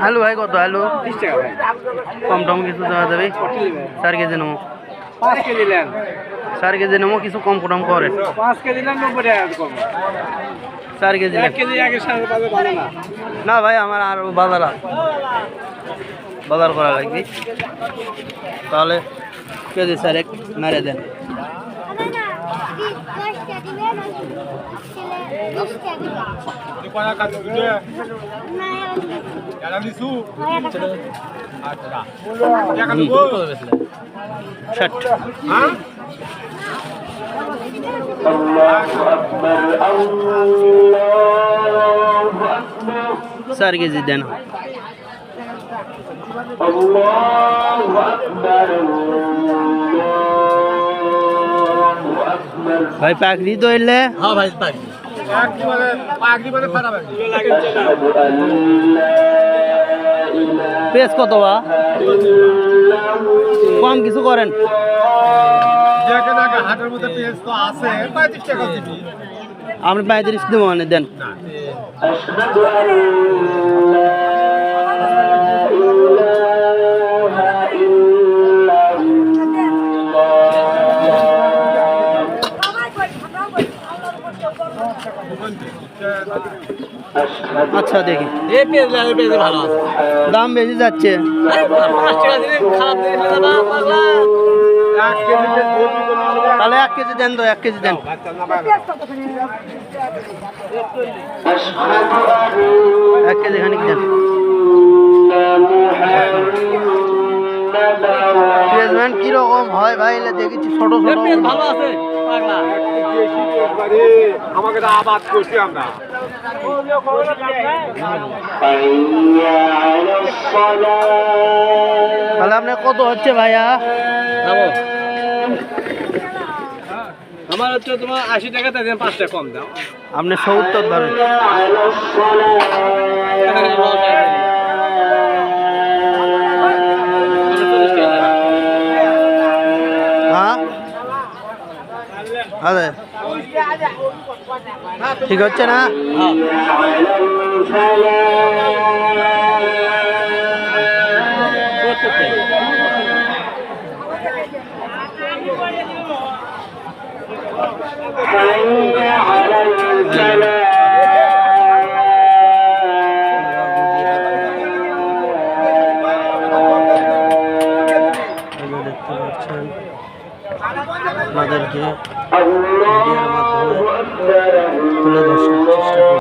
আলু ভাই কত আলু? 30 টাকা ভাই। কম টম কিছু দেওয়া যাবে? 4 কেজি নেবো। 5 কেজি নেন। 4 কেজি নেবো, কিছু কম টম করে। 5 কেজি নেন 90 টাকা কম। 4 কেজি 1 কেজি আগে সাড়ে বাজার ভালো না। না ভাই, আমার আর বাজার করা লাগবে, তাহলে কেজি 4 মেরে দেন। ষাট। 4 কেজি দেন। ভাই পাকড়ি তো এলে? হ্যাঁ ভাই পাকড়ি। পাকড়ি মানে খারাপ পেঁয়াজ কত বা? কম কিছু করেন। হাটের মধ্যে পেঁয়াজ তো আছে 35 টাকা দিবি। আপনি 35 দেবো মানে দেন। আচ্ছা দেখি, ভালো আছে, দাম বেশি যাচ্ছে। তাহলে 1 কেজি দেন তো, 1 কেজি দেন। 1 কেজি খানিক দেন। পেঁয়াজ কিরকম হয় ভাই? দেখেছি ছোট ছোট। ভালো আছে আমাকে আবাদ করছি আমরা। তাহলে আপনার কত হচ্ছে ভাইয়া? আমার হচ্ছে তোমার 80 টাকা, তাই 5 টাকা কম দাও। আপনি 70 ধরেন। হ্যাঁ আরে ঠিক হচ্ছে না? দেখতে পাচ্ছেন আপনাদেরকে